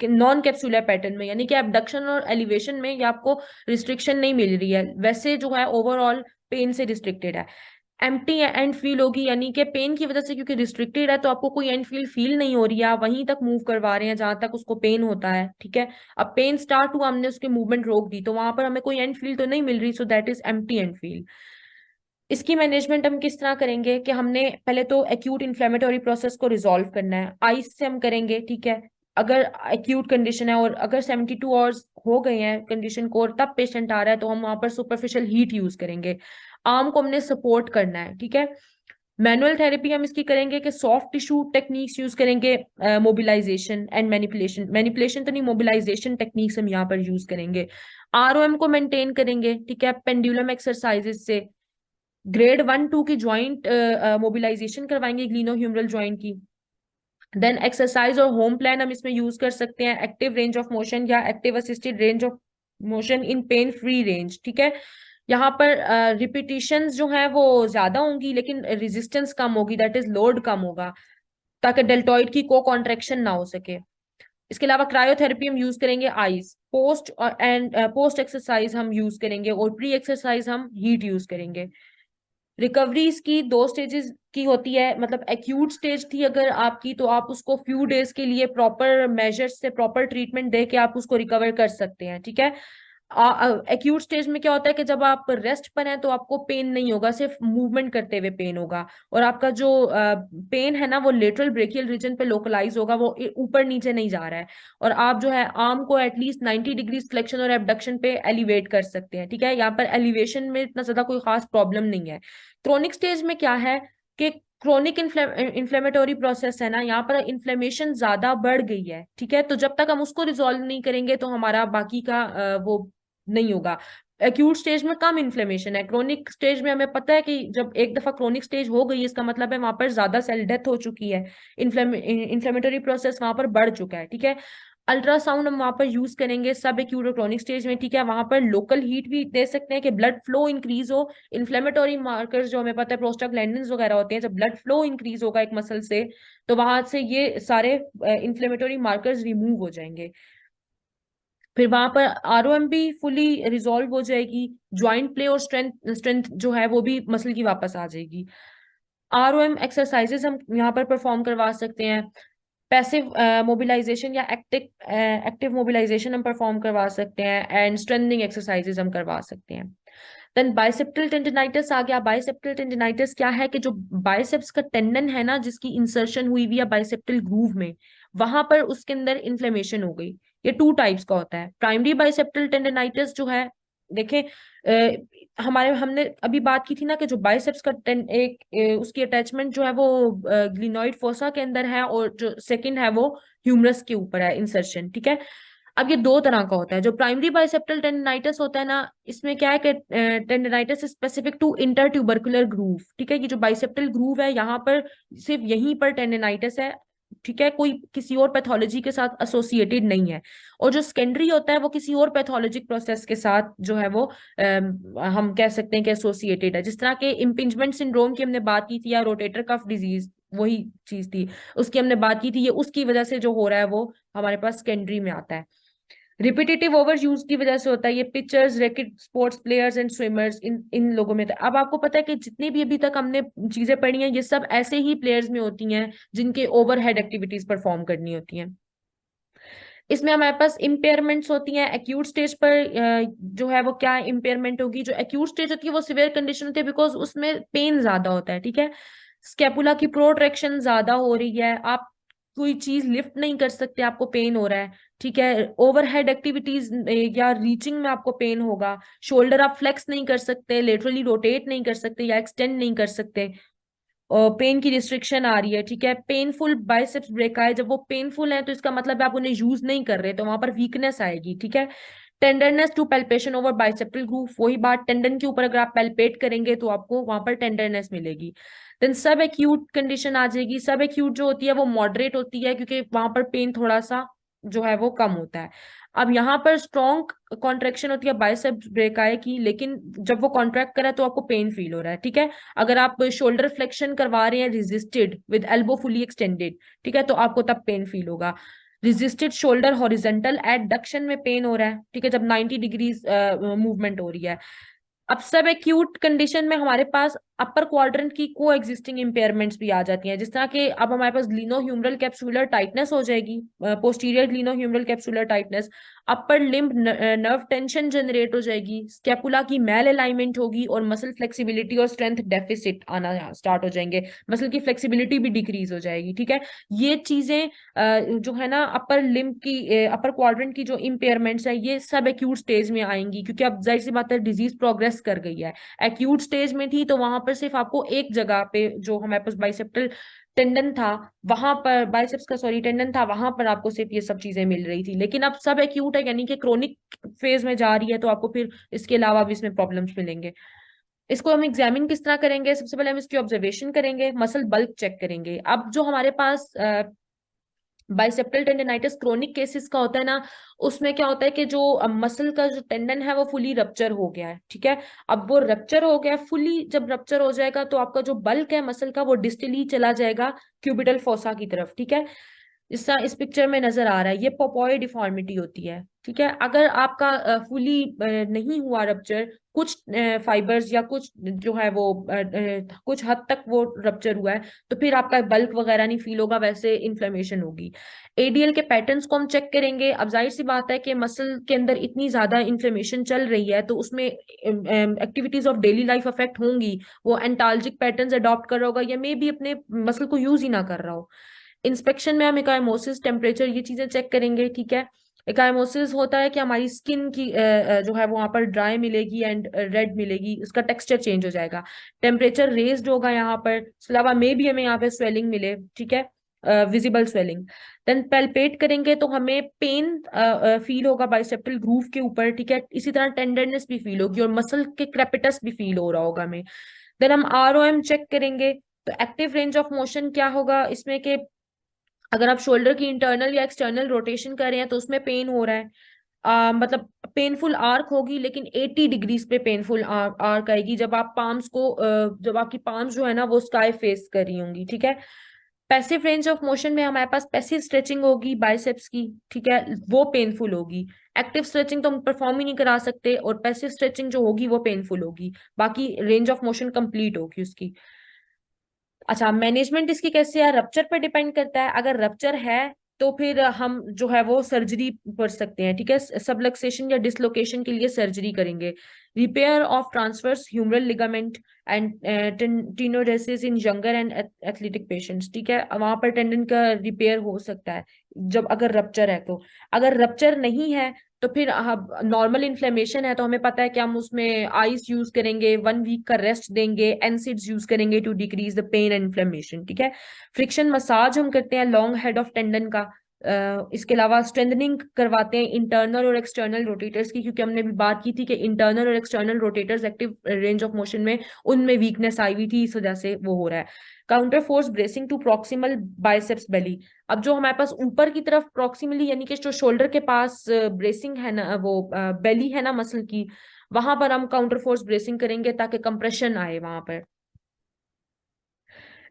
नॉन कैप्सुलर पैटर्न में, यानी कि एबडक्शन और एलिवेशन में ये आपको रिस्ट्रिक्शन नहीं मिल रही है, वैसे जो है ओवरऑल पेन से रिस्ट्रिक्टेड है। एम्प्टी एंड फील होगी, यानी कि पेन की वजह से क्योंकि रिस्ट्रिक्टेड है तो आपको कोई एंड फील नहीं हो रही है, आप वहीं तक मूव करवा रहे हैं जहां तक उसको पेन होता है, ठीक है। अब पेन स्टार्ट हुआ, हमने उसकी मूवमेंट रोक दी तो वहां पर हमें कोई एंड फील तो नहीं मिल रही, so that is empty and feel. इसकी मैनेजमेंट हम किस तरह करेंगे कि हमने पहले तो एक्यूट इन्फ्लेमेटरी प्रोसेस को रिजॉल्व करना है, आइस से हम करेंगे, ठीक है। अगर एक्यूट कंडीशन है और अगर 72 आवर्स हो गए हैं कंडीशन को और तब पेशेंट आ रहा है तो हम वहां पर सुपरफिशियल हीट यूज करेंगे। आर्म को हमने सपोर्ट करना है, ठीक है। मैनुअल थेरेपी हम इसकी करेंगे कि सॉफ्ट टिश्यू टेक्निक्स यूज करेंगे, मोबिलाइजेशन एंड मैनिपुलेशन, मैनिपुलेशन तो नहीं, मोबिलाइजेशन टेक्निक्स हम यहाँ पर यूज करेंगे। आरओएम को मेंटेन करेंगे, ठीक है, पेंडुलम एक्सरसाइजेस से। ग्रेड 1-2 की ज्वाइंट मोबिलाइजेशन करवाएंगे ग्लीनो ह्यूमरल ज्वाइंट की। देन एक्सरसाइज और होम प्लान हम इसमें यूज कर सकते हैं, एक्टिव रेंज ऑफ मोशन या active assisted range of motion in pain free range, ठीक है। यहाँ पर रिपीटिशंस जो है वो ज्यादा होंगी लेकिन रेजिस्टेंस कम होगी, दैट इज लोड कम होगा, ताकि डेल्टॉइड की को कॉन्ट्रेक्शन ना हो सके। इसके अलावा क्रायोथेरेपी हम यूज करेंगे आइस, पोस्ट एक्सरसाइज हम यूज करेंगे और प्री एक्सरसाइज हम हीट यूज करेंगे। रिकवरी इसकी 2 स्टेजेस की होती है, मतलब एक्यूट स्टेज थी अगर आपकी तो आप उसको फ्यू डेज के लिए प्रॉपर मेजर्स से प्रॉपर ट्रीटमेंट दे के आप उसको रिकवर कर सकते हैं, ठीक है। एक्यूट स्टेज में क्या होता है कि जब आप रेस्ट पर हैं तो आपको पेन नहीं होगा, सिर्फ मूवमेंट करते हुए पेन होगा, और आपका जो पेन है ना वो लेटरल ब्रेकियल रीजन पे लोकलाइज होगा, वो ऊपर नीचे नहीं जा रहा है, और आप जो है आर्म को एटलीस्ट 90 डिग्री फ्लेक्शन और एबडक्शन पे एलिवेट कर सकते हैं, ठीक है। यहाँ पर एलिवेशन में इतना ज्यादा कोई खास प्रॉब्लम नहीं है। क्रोनिक स्टेज में क्या है कि क्रोनिक इन्फ्लेमेटोरी प्रोसेस है ना, यहाँ पर इन्फ्लेमेशन ज्यादा बढ़ गई है, ठीक है। तो जब तक हम उसको रिजॉल्व नहीं करेंगे तो हमारा बाकी का वो नहीं होगा। एक्यूट स्टेज में कम इन्फ्लेमेशन है, क्रोनिक स्टेज में हमें पता है कि जब एक दफा क्रोनिक स्टेज हो गई इसका मतलब है वहां पर ज्यादा सेल डेथ हो चुकी है, इन्फ्लेमेटरी प्रोसेस वहां पर बढ़ चुका है, ठीक है। अल्ट्रासाउंड हम वहां पर यूज करेंगे सब एक्यूट और क्रोनिक स्टेज में, ठीक है। वहां पर लोकल हीट भी दे सकते हैं कि ब्लड फ्लो इंक्रीज हो। इन्फ्लेमेटोरी मार्कर्स जो हमें पता है प्रोस्टाग्लैंडिन्स वगैरह होते हैं, जब ब्लड फ्लो इंक्रीज होगा एक मसल से तो वहां से ये सारे इन्फ्लेमेटोरी मार्कर्स रिमूव हो जाएंगे। फिर वहां पर आरओएम भी फुली रिजॉल्व हो जाएगी, ज्वाइंट प्ले और स्ट्रेंथ स्ट्रेंथ जो है वो भी मसल की वापस आ जाएगी। आरओएम एक्सरसाइजेस हम यहाँ पर परफॉर्म करवा सकते हैं, पैसिव मोबिलाइजेशन या एक्टिव एक्टिव मोबिलाइजेशन हम परफॉर्म करवा सकते हैं, एंड स्ट्रेंथनिंग एक्सरसाइजेस हम करवा सकते हैं। देन बाइसेप्टल टेंडिनाइटिस आ गया। बाइसेप्टल टेंडिनाइटिस क्या है कि जो बाइसेप्स का टेंडन है ना जिसकी इंसर्शन हुई हुई है बाइसेप्टल ग्रूव में, वहां पर उसके अंदर इन्फ्लेमेशन हो गई। ये टू टाइप्स का होता है। प्राइमरी बाइसेप्टल टेंडिनाइटिस जो है, देखें हमारे हमने अभी बात की थी ना कि जो बाइसेप्स का उसकी अटैचमेंट जो है वो ग्लिनोइड फोसा के अंदर है, और जो सेकंड है वो ह्यूमरस के ऊपर है इंसर्शन, ठीक है। अब ये दो तरह का होता है। जो प्राइमरी बाइसेप्टल टेंडिनाइटिस होता है ना, इसमें क्या है कि tendinitis specific to inter tubercular groove, ठीक है। ये जो बाइसेप्टल ग्रूव है यहाँ पर सिर्फ यहीं पर टेंडिनाइटिस है, ठीक है, कोई किसी और पैथोलॉजी के साथ एसोसिएटेड नहीं है। और जो सेकेंडरी होता है वो किसी और पैथोलॉजिक प्रोसेस के साथ जो है वो हम कह सकते हैं कि एसोसिएटेड है। जिस तरह के इम्पिंजमेंट सिंड्रोम की हमने बात की थी या रोटेटर कफ डिजीज, वही चीज थी उसकी हमने बात की थी, ये उसकी वजह से जो हो रहा है वो हमारे पास सेकेंडरी में आता है। रिपीटेटिव ओवर यूज की वजह से होता है ये pitchers, racket sports players and swimmers, इन इन लोगों में। अब आपको पता है कि जितनी भी अभी तक हमने चीजें पढ़ी हैं ये सब ऐसे ही प्लेयर्स में होती हैं जिनके ओवरहेड एक्टिविटीज परफॉर्म करनी होती हैं। इसमें हमारे पास इम्पेयरमेंट्स होती हैं एक्यूट स्टेज पर। जो है वो क्या इम्पेयरमेंट होगी, जो एक्यूट स्टेज होती है वो सिवियर कंडीशन होती है बिकॉज उसमें पेन ज्यादा होता है, ठीक है। स्केपुला की प्रोट्रैक्शन ज्यादा हो रही है, आप कोई चीज लिफ्ट नहीं कर सकते, आपको पेन हो रहा है, ठीक है। ओवरहेड एक्टिविटीज या रीचिंग में आपको पेन होगा। शोल्डर आप फ्लेक्स नहीं कर सकते, लेटरली रोटेट नहीं कर सकते या एक्सटेंड नहीं कर सकते। पेन की रिस्ट्रिक्शन आ रही है, ठीक है। पेनफुल बाइसेप्स ब्रेक आए, जब वो पेनफुल है तो इसका मतलब है आप उन्हें यूज नहीं कर रहे, तो वहां पर वीकनेस आएगी, ठीक है। Tenderness to palpation over bicipital groove, वही बात, टेंडन के ऊपर अगर आप पेल्पेट करेंगे तो आपको वहां पर टेंडरनेस मिलेगी। देन सब एक्यूट कंडीशन आ जाएगी। सब एक्यूट जो होती है वो मॉडरेट होती है क्योंकि वहां पर पेन थोड़ा सा जो है वो कम होता है। अब यहाँ पर स्ट्रॉन्ग कॉन्ट्रेक्शन होती है बाइसेप्स ब्रेकाई की, लेकिन जब वो कॉन्ट्रैक्ट करा तो आपको पेन फील हो रहा है, ठीक है। अगर आप शोल्डर फ्लेक्शन करवा रहे हैं resisted with elbow fully extended, ठीक है, तो आपको तब पेन फील होगा। रेजिस्टेड शोल्डर हॉरिजेंटल एडक्शन में पेन हो रहा है, ठीक है, जब 90 डिग्रीज मूवमेंट हो रही है। अब सब एक्यूट कंडीशन में हमारे पास अपर क्वाड्रेंट की को एग्जिस्टिंग इम्पेयरमेंट्स भी आ जाती हैं, जिस तरह के अब हमारे पास ग्लिनो ह्यूमरल कैप्सुलर टाइटनेस हो जाएगी, posterior glenohumeral capsular tightness. Upper limb nerve tension generate हो जाएगी, स्कैपुला की मेल अलाइनमेंट होगी, और मसल फ्लेक्सिबिलिटी और स्ट्रेंथ डेफिसिट आना स्टार्ट हो जाएंगे, मसल की फ्लेक्सिबिलिटी भी डिक्रीज हो जाएगी, ठीक है। ये चीजें जो है ना अपर लिम्ब की अपर क्वाड्रेंट की जो इम्पेयरमेंट्स है ये सब एक्यूट स्टेज में आएंगी, क्योंकि अब जाहिर सी बात है डिजीज प्रोग्रेस कर गई है। एक्यूट स्टेज में थी तो वहां पर सिर्फ आपको एक जगह पे जो हमारे पास बाइसेप्टल टेंडन था वहां पर, बाइसेप्स का सॉरी टेंडन था वहां पर आपको सिर्फ ये सब चीजें मिल रही थी। लेकिन अब सब एक्यूट है यानी कि क्रोनिक फेज में जा रही है, तो आपको फिर इसके अलावा भी इसमें प्रॉब्लम्स मिलेंगे। इसको हम एग्जामिन किस तरह करेंगे, सबसे पहले हम इसकी ऑब्जर्वेशन करेंगे, मसल बल्क चेक करेंगे। अब जो हमारे पास बाइसेप्टल टेंडिनाइटिस क्रोनिक केसेस का होता है ना, उसमें क्या होता है कि जो मसल का जो टेंडन है वो फुली रप्चर हो गया है, ठीक है। अब वो रप्चर हो गया फुली, जब रप्चर हो जाएगा तो आपका जो बल्क है मसल का वो डिस्टली चला जाएगा क्यूबिटल फोसा की तरफ, ठीक है। जिसका इस पिक्चर में नजर आ रहा है ये पोपोई डिफॉर्मिटी होती है, ठीक है। अगर आपका फुली नहीं हुआ रप्चर, कुछ फाइबर्स या कुछ जो है वो कुछ हद तक वो रप्चर हुआ है, तो फिर आपका बल्क वगैरह नहीं फील होगा, वैसे इन्फ्लेमेशन होगी। एडीएल के पैटर्न्स को हम चेक करेंगे। अब जाहिर सी बात है कि मसल के अंदर इतनी ज्यादा इन्फ्लेमेशन चल रही है तो उसमें activities of daily life affect होंगी। वो एंटाल्जिक पैटर्न्स अडॉप्ट कर रहा होगा या मे भी अपने मसल को यूज ही ना कर रहा हो। इंस्पेक्शन में हम इकाइमोसिस, टेम्परेचर, ये चीजें चेक करेंगे, ठीक है। एकाइमोसिस होता है कि हमारी स्किन की जो है वो वहाँ पर ड्राई मिलेगी एंड रेड मिलेगी, उसका टेक्सचर चेंज हो जाएगा। टेम्परेचर रेज्ड होगा यहाँ पर, इसके अलावा मे भी हमें यहाँ पे स्वेलिंग मिले, ठीक है, विजिबल स्वेलिंग। देन पैल्पेट करेंगे तो हमें पेन फील होगा बाइसेप्टल ग्रूव के ऊपर, ठीक है, इसी तरह टेंडरनेस भी फील होगी और मसल के क्रेपिटस भी फील हो रहा होगा हमें। देन हम ROM चेक करेंगे, तो एक्टिव रेंज ऑफ मोशन क्या होगा इसमें कि अगर आप शोल्डर की इंटरनल या एक्सटर्नल रोटेशन कर रहे हैं तो उसमें पेन हो रहा है, मतलब पेनफुल आर्क होगी, लेकिन 80 डिग्रीज पे पेनफुल आर्क आएगी जब आप पाम्स को जब आपकी पाम्स जो है ना वो स्काई फेस कर रही होंगी, ठीक है। पैसिव रेंज ऑफ मोशन में हमारे पास पैसिव स्ट्रेचिंग होगी बाइसेप्स की, ठीक है, वो पेनफुल होगी। एक्टिव स्ट्रेचिंग तो हम परफॉर्म ही नहीं करा सकते, और पैसिव स्ट्रेचिंग जो होगी वो पेनफुल होगी, बाकी रेंज ऑफ मोशन कंप्लीट होगी उसकी। अच्छा, मैनेजमेंट इसकी कैसे है, रप्चर पर डिपेंड करता है। अगर रप्चर है तो फिर हम जो है वो सर्जरी कर सकते हैं, ठीक है, सबलक्सेशन या डिसलोकेशन के लिए सर्जरी करेंगे। Repair of transverse humeral ligament and tenodesis in younger and athletic patients, ठीक है, वहां पर टेंडन का रिपेयर हो सकता है जब अगर रप्चर है तो। अगर रप्चर नहीं है तो फिर नॉर्मल इन्फ्लेमेशन है तो हमें पता है कि हम उसमें आइस यूज करेंगे, 1 वीक का रेस्ट देंगे, एनसिड्स यूज करेंगे to decrease the pain and inflammation, ठीक है। फ्रिक्शन मसाज हम करते हैं लॉन्ग हेड ऑफ टेंडन का। इसके अलावा स्ट्रेंथनिंग करवाते हैं इंटरनल और एक्सटर्नल रोटेटर्स की, क्योंकि हमने भी बात की थी कि इंटरनल और external rotators active range of motion में उनमें वीकनेस आई हुई थी, इस वजह से वो हो रहा है। Counter force bracing to proximal biceps belly. अब जो हमारे पास ऊपर की तरफ प्रॉक्सिमली यानी कि जो शोल्डर के पास ब्रेसिंग है ना, वो बेली है ना मसल की, वहां पर हम काउंटर फोर्स ब्रेसिंग करेंगे ताकि कंप्रेशन आए वहां पर।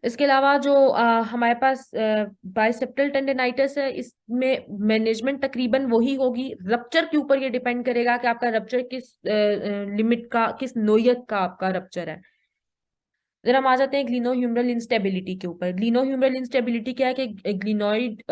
इसके अलावा जो हमारे पास बाइसेप्टल टेंडिनाइटिस है, इसमें मैनेजमेंट तकरीबन वही होगी। रप्चर के ऊपर ये डिपेंड करेगा कि आपका रप्चर किस लिमिट का, किस नोयत का आपका रप्चर है। फिर हम आ जाते हैं ग्लिनो ह्यूमरल इंस्टेबिलिटी के ऊपर। ग्लिनो ह्यूमरल इंस्टेबिलिटी क्या है कि ग्लिनोइड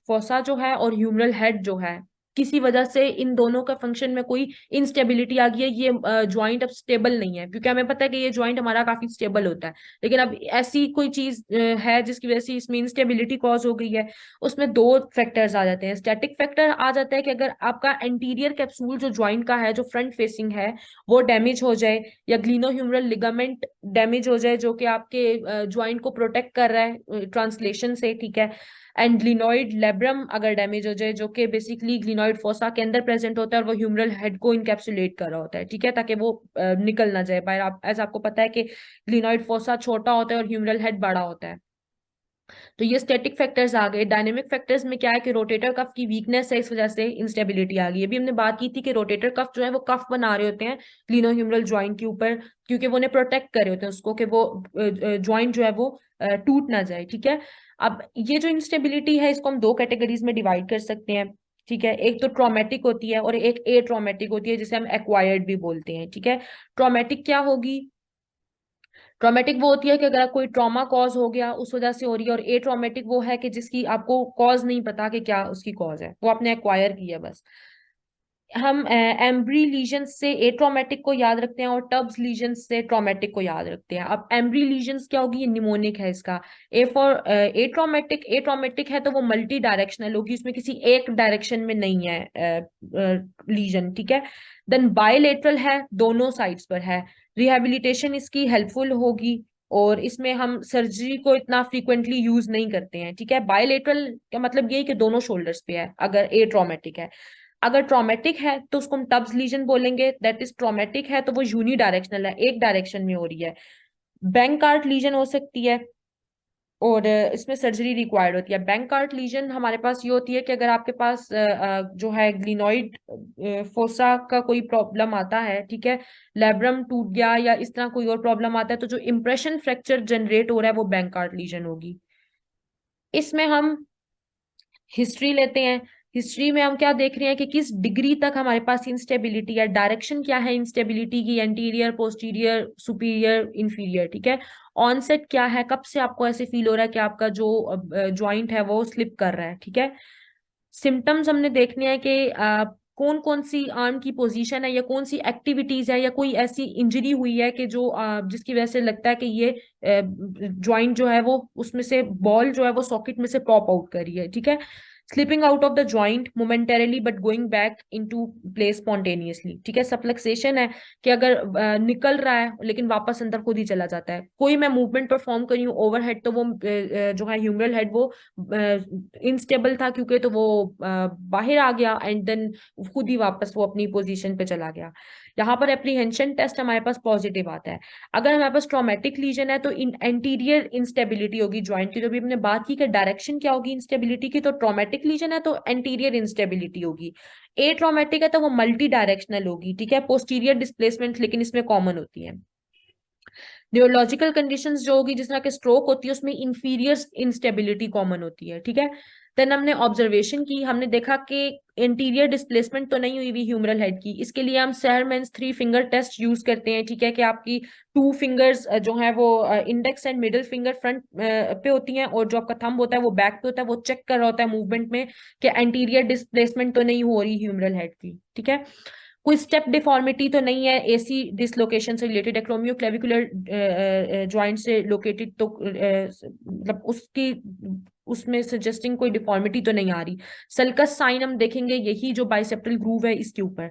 फोसा जो है और ह्यूमरल हेड जो है, किसी वजह से इन दोनों का फंक्शन में कोई इंस्टेबिलिटी आ गई है, ये ज्वाइंट अब स्टेबल नहीं है, क्योंकि हमें पता है कि ये ज्वाइंट हमारा काफी स्टेबल होता है, लेकिन अब ऐसी कोई चीज है जिसकी वजह से इसमें इंस्टेबिलिटी कॉज हो गई है। उसमें दो फैक्टर्स आ जाते हैं। स्टैटिक फैक्टर आ जाता है कि अगर आपका एंटीरियर कैप्सूल जो ज्वाइंट का है, जो फ्रंट फेसिंग है, वो डैमेज हो जाए, या ग्लिनोह्यूमरल लिगामेंट डैमेज हो जाए जो कि आपके ज्वाइंट को प्रोटेक्ट कर रहा है ट्रांसलेशन से, ठीक है। एंड ग्लिनोइड लेब्रम अगर डैमेज हो जाए, जो कि बेसिकली ग्लिनोइड फोसा के अंदर प्रेजेंट होता है और वो ह्यूमरल हेड को इनकैप्सुलेट कर रहा होता है, ठीक है, ताकि वो निकल ना जाए बाहर। आप एज आपको पता है कि ग्लिनोइड फोसा छोटा होता है और ह्यूमरल हेड बड़ा होता है। तो ये स्टैटिक फैक्टर्स आ गए। डायनेमिक फैक्टर्स में क्या है कि रोटेटर कफ की वीकनेस है, इस वजह से इंस्टेबिलिटी आ गई। अभी हमने बात की थी कि रोटेटर कफ जो है वो कफ बना रहे होते हैं ग्लिनोह्यूमरल ज्वाइंट के ऊपर, क्योंकि वो उन्हें प्रोटेक्ट कर रहे होते हैं उसको, कि वो ज्वाइंट जो है वो टूट ना जाए, ठीक है। अब ये जो इंस्टेबिलिटी है इसको हम दो कैटेगरीज में डिवाइड कर सकते हैं, ठीक है। एक तो ट्रॉमेटिक होती है और एक ए ट्रॉमेटिक होती है, जिसे हम एक्वायर्ड भी बोलते हैं, ठीक है। ट्रॉमेटिक क्या होगी? ट्रॉमेटिक वो होती है कि अगर कोई ट्रॉमा कॉज हो गया उस वजह से हो रही है, और ए ट्रॉमेटिक वो है कि जिसकी आपको कॉज नहीं पता कि क्या उसकी कॉज है, वो आपने एक्वायर की है बस। हम एम्ब्री लीजन से ए ट्रॉमेटिक को याद रखते हैं और टब्स लीजन से ट्रॉमेटिक को याद रखते हैं। अब एम्ब्री लीजन्स क्या होगी? ये निमोनिक है इसका। A for a traumatic, A traumatic है तो वो मल्टी डायरेक्शनल होगी, उसमें किसी एक डायरेक्शन में नहीं है लीजन, ठीक है। देन बायलेटरल है, दोनों साइड्स पर है। रिहेबिलिटेशन इसकी हेल्पफुल होगी, और इसमें हम सर्जरी को इतना फ्रीक्वेंटली यूज नहीं करते हैं, ठीक है। बायलेटरल का मतलब ये है कि दोनों शोल्डर्स पे है अगर ए ट्रॉमेटिक है। अगर ट्रॉमेटिक है तो उसको हम टब्स लीजन बोलेंगे, दैट इज ट्रॉमेटिक है तो वो यूनी डायरेक्शनल है, एक डायरेक्शन में हो रही है। बैंकार्ट लीजन हो सकती है, और इसमें सर्जरी रिक्वायर्ड होती है। बैंकार्ट लीजन हमारे पास ये होती है कि अगर आपके पास जो है ग्लिनोइड फोसा का कोई प्रॉब्लम आता है, ठीक है, लेब्रम टूट गया या इस तरह कोई और प्रॉब्लम आता है, तो जो इम्प्रेशन फ्रैक्चर जनरेट हो रहा है वो बैंकार्ट लीजन होगी। इसमें हम हिस्ट्री लेते हैं। हिस्ट्री में हम क्या देख रहे हैं कि किस डिग्री तक हमारे पास इंस्टेबिलिटी है, डायरेक्शन क्या है इंस्टेबिलिटी की, एंटीरियर, पोस्टीरियर, सुपीरियर, इंफीरियर, ठीक है। ऑनसेट क्या है, कब से आपको ऐसे फील हो रहा है कि आपका जो ज्वाइंट है वो स्लिप कर रहा है, ठीक है। सिम्टम्स हमने देखने हैं कि कौन कौन सी आर्म की पोजीशन है, या कौन सी एक्टिविटीज है, या कोई ऐसी इंजरी हुई है कि जो जिसकी वजह से लगता है कि ये ज्वाइंट जो है वो उसमें से बॉल जो है वो सॉकेट में से पॉप आउट कर रही है, ठीक है। Slipping out of the joint momentarily but going back into place spontaneously, ठीक है। सबलक्सेशन है कि अगर निकल रहा है लेकिन वापस अंदर खुद ही चला जाता है। कोई मैं मूवमेंट परफॉर्म करी हूँ ओवरहेड तो वो जो है ह्यूमरल हेड वो इनस्टेबल था क्योंकि तो वो बाहर आ गया एंड देन खुद ही वापस वो अपनी पोजीशन पे चला गया। यहाँ पर एप्रीहेंशन टेस्ट हमारे पास पॉजिटिव आता है। अगर हमारे पास ट्रॉमेटिक लीजन है तो एंटीरियर इंस्टेबिलिटी होगी ज्वाइंट की, जो भी हमने बात की कि डायरेक्शन क्या होगी इंस्टेबिलिटी की, तो ट्रॉमेटिक लीजन है तो एंटीरियर इंस्टेबिलिटी होगी। ए ट्रॉमेटिक है तो वो मल्टी डायरेक्शनल होगी, ठीक है। पोस्टीरियर डिस्प्लेसमेंट लेकिन इसमें कॉमन होती है। न्यूरोलॉजिकल कंडीशंस जो होगी जिस तरह के स्ट्रोक होती है उसमें इंफीरियर इंस्टेबिलिटी कॉमन होती है, ठीक है। देन हमने ऑब्जर्वेशन की, हमने देखा कि इंटीरियर डिस्प्लेसमेंट तो नहीं हुई हुई ह्यूमरल हेड की। इसके लिए हम सेहरमैन्स 3 फिंगर टेस्ट यूज करते हैं, ठीक है, कि आपकी 2 फिंगर्स जो है वो index and middle finger front पे होती हैं और जो आपका थंब होता है वो बैक पे होता है। वो चेक कर रहा होता है मूवमेंट में कि एंटीरियर डिस्प्लेसमेंट तो नहीं हो रही ह्यूमरल हेड की, ठीक है। कोई स्टेप डिफॉर्मिटी तो नहीं है, एसी डिसलोकेशन से रिलेटेड, एक्रोमियो क्लेविकुलर जॉइंट से लोकेटेड तो मतलब उसकी उसमें सजेस्टिंग कोई डिफॉर्मिटी तो नहीं आ रही। सल्कस साइन हम देखेंगे, यही जो बाइसेप्टल ग्रूव है इसके ऊपर।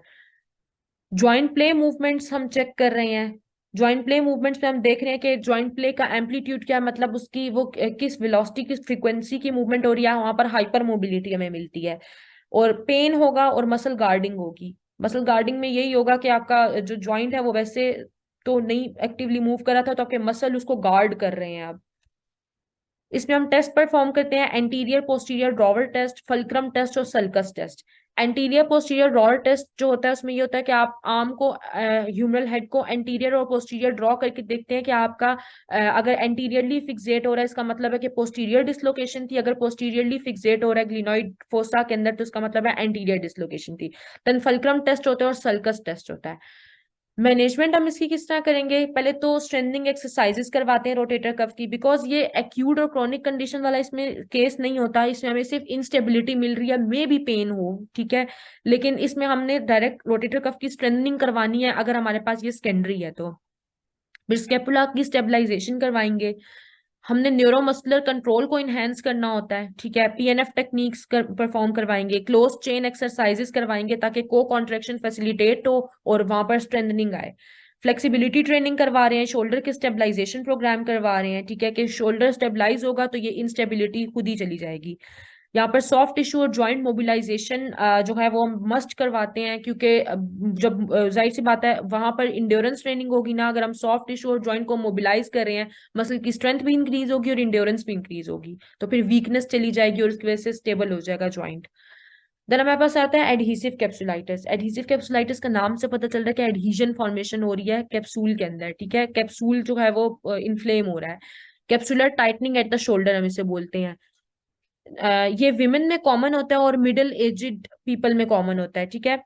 ज्वाइंट प्ले मूवमेंट्स हम चेक कर रहे हैं। ज्वाइंट प्ले मूवमेंट्स में हम देख रहे हैं कि ज्वाइंट प्ले का एम्पलीट्यूड क्या है, मतलब उसकी वो किस वेलोसिटी किस फ्रीक्वेंसी की मूवमेंट हो रही है, वहां पर हाइपर मोबिलिटी हमें मिलती है। और पेन होगा और मसल गार्डिंग होगी। मसल गार्डिंग में यही होगा कि आपका जो ज्वाइंट है वो वैसे तो नहीं एक्टिवली मूव कर रहा था तो आपके मसल उसको गार्ड कर रहे हैं अब। इसमें हम टेस्ट परफॉर्म करते हैं, anterior posterior drawer test, fulcrum test और sulcus test. Anterior posterior drawer test जो होता है उसमें ये होता है कि आप आर्म को ह्यूमरल हेड को एंटीरियर और पोस्टीरियर ड्रॉ करके देखते हैं कि आपका अगर एंटीरियरली फिक्सेट हो रहा है इसका मतलब है कि पोस्टीरियर डिसलोकेशन थी, अगर पोस्टीरियरली फिक्सेट हो रहा है ग्लिनोइड फोसा के अंदर तो इसका मतलब है एंटीरियर डिसलोकेशन थी। देन फल्क्रम टेस्ट होता है और सल्कस टेस्ट होता है। मैनेजमेंट हम इसकी किस तरह करेंगे, पहले तो स्ट्रेंथनिंग एक्सरसाइजेस करवाते हैं रोटेटर कफ की, बिकॉज ये एक्यूट और क्रॉनिक कंडीशन वाला इसमें केस नहीं होता। इसमें हमें सिर्फ इंस्टेबिलिटी मिल रही है, मे भी पेन हो, ठीक है, लेकिन इसमें हमने डायरेक्ट रोटेटर कफ की स्ट्रेंथनिंग करवानी है अगर हमारे पास ये सेकेंडरी है तो। फिर स्केपुला की स्टेबलाइजेशन करवाएंगे। हमने न्यूरोमस्कुलर कंट्रोल को इनहेंस करना होता है, ठीक है। पीएनएफ टेक्निक्स परफॉर्म करवाएंगे, क्लोज चेन एक्सरसाइजेस करवाएंगे ताकि को कॉन्ट्रेक्शन फैसिलिटेट हो और वहां पर स्ट्रेंथनिंग आए। फ्लेक्सिबिलिटी ट्रेनिंग करवा रहे हैं, शोल्डर के स्टेबलाइजेशन प्रोग्राम करवा रहे हैं, ठीक है, कि शोल्डर स्टेबलाइज होगा तो ये इंस्टेबिलिटी खुद ही चली जाएगी। यहाँ पर सॉफ्ट टिश्यू और जॉइंट मोबिलाइजेशन जो है वो हम मस्ट करवाते हैं क्योंकि जब जाहिर सी बात है वहां पर इंड्योरेंस ट्रेनिंग होगी ना, अगर हम सॉफ्ट टिश्यू और जॉइंट को मोबिलाइज कर रहे हैं मसल की स्ट्रेंथ भी इंक्रीज होगी और इंड्योरेंस भी इंक्रीज होगी, तो फिर वीकनेस चली जाएगी और उसकी वजह से स्टेबल हो जाएगा जॉइंट। देन हमारे पास आता है एडहीसिव कैप्सुलाइटिस। एडहीसिव कैप्सुलाइटिस का नाम से पता चल रहा है कि एडहीजन फॉर्मेशन हो रही है कैप्सूल के अंदर, ठीक है। कैप्सूल जो है वो इन्फ्लेम हो रहा है। Capsular tightening at the shoulder हम इसे बोलते हैं। ये विमेन में कॉमन होता है और मिडिल एजिड पीपल में कॉमन होता है, ठीक है।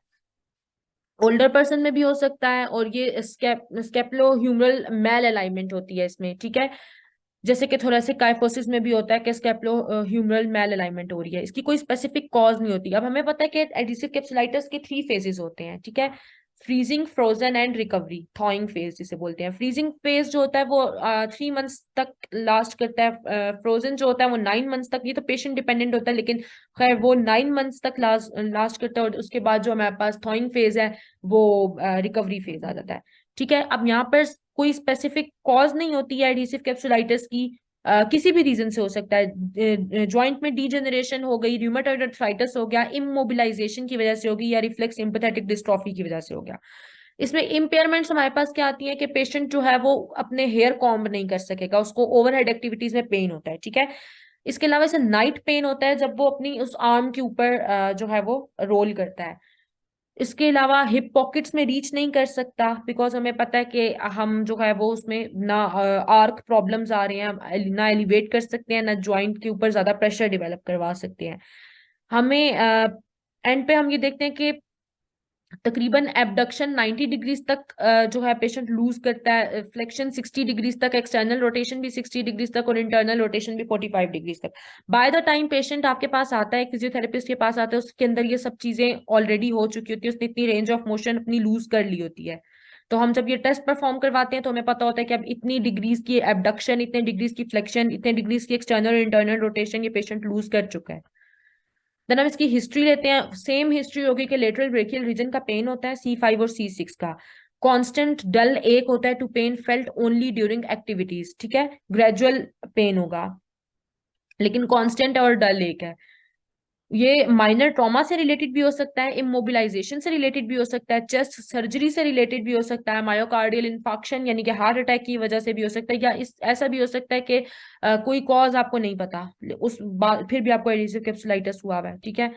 ओल्डर पर्सन में भी हो सकता है और ये स्केप्लो ह्यूमरल मेल अलाइनमेंट होती है इसमें, ठीक है। जैसे कि थोड़ा सा काइफोसिस में भी होता है कि स्केप्लो ह्यूमरल मेल अलाइनमेंट हो रही है, इसकी कोई स्पेसिफिक कॉज नहीं होती। अब हमें पता है कि एडिसिव कैप्सुलाइटिस के 3 फेजेस होते हैं, ठीक है। Freezing, frozen and recovery, थॉइंग phase जिसे बोलते हैं। फ्रीजिंग फेज जो होता है वो 3 मंथ्स तक लास्ट करता है। फ्रोजन जो होता है वो 9 मंथ्स तक, ये तो पेशेंट डिपेंडेंट होता है लेकिन खैर वो 9 मंथ्स तक लास्ट करता है और उसके बाद जो हमारे पास थॉइंग फेज है वो रिकवरी फेज आ जाता है, ठीक है। अब यहाँ पर कोई स्पेसिफिक कॉज नहीं होती है एडहेसिव कैप्सुलाइटिस की, किसी भी रीजन से हो सकता है। ज्वाइंट में डीजेनरेशन हो गई, रूमेटॉइड अर्थराइटिस हो गया, इमोबिलाइजेशन की वजह से होगी या रिफ्लेक्स सिंपैथेटिक डिस्ट्रॉफी की वजह से हो गया। इसमें इम्पेयरमेंट्स हमारे पास क्या आती है कि पेशेंट जो है वो अपने हेयर कॉम्ब नहीं कर सकेगा, उसको ओवरहेड एक्टिविटीज में पेन होता है, ठीक है। इसके अलावा इसे नाइट पेन होता है जब वो अपनी उस आर्म के ऊपर जो है वो रोल करता है। इसके अलावा हिप पॉकेट्स में रीच नहीं कर सकता बिकॉज हमें पता है कि हम जो है वो उसमें ना आर्क प्रॉब्लम्स आ रहे हैं, ना एलिवेट कर सकते हैं, ना ज्वाइंट के ऊपर ज्यादा प्रेशर डेवलप करवा सकते हैं। हमें एंड पे हम ये देखते हैं कि तकरीबन एबडक्शन 90 डिग्रीज तक जो है पेशेंट लूज करता है, फ्लेक्शन 60 डिग्रीज तक, एक्सटर्नल रोटेशन भी 60 डिग्रीज तक और इंटरनल रोटेशन भी 45 डिग्रीज तक। बाय द टाइम पेशेंट आपके पास आता है, फिजियोथेरेपिस्ट के पास आता है, उसके अंदर ये सब चीजें ऑलरेडी हो चुकी होती है, उसने इतनी रेंज ऑफ मोशन अपनी लूज कर ली होती है। तो हम जब ये टेस्ट परफॉर्म करवाते हैं तो हमें पता होता है कि अब इतनी डिग्रीज की एबडक्शन, इतने डिग्रीज की फ्लेक्शन, इतने डिग्रीज की एक्सटर्नल और इंटरनल रोटेशन ये पेशेंट लूज कर चुका है। देन हम इसकी हिस्ट्री लेते हैं, सेम हिस्ट्री होगी कि लेटरल ब्रेकियल रीजन का पेन होता है C5 और C6 का, कांस्टेंट डल एक होता है to pain felt only during activities, ठीक है, ग्रेजुअल पेन होगा लेकिन कांस्टेंट और डल एक है। ये माइनर ट्रॉमा से रिलेटेड भी हो सकता है, इमोबिलाइजेशन से रिलेटेड भी हो सकता है, चेस्ट सर्जरी से रिलेटेड भी हो सकता है, मायोकार्डियल इंफाक्शन यानी कि हार्ट अटैक की वजह से भी हो सकता है, या इस ऐसा भी हो सकता है कि कोई कॉज आपको नहीं पता, फिर भी आपको एडिसिव कैप्सुलाइटिस हुआ है, ठीक है।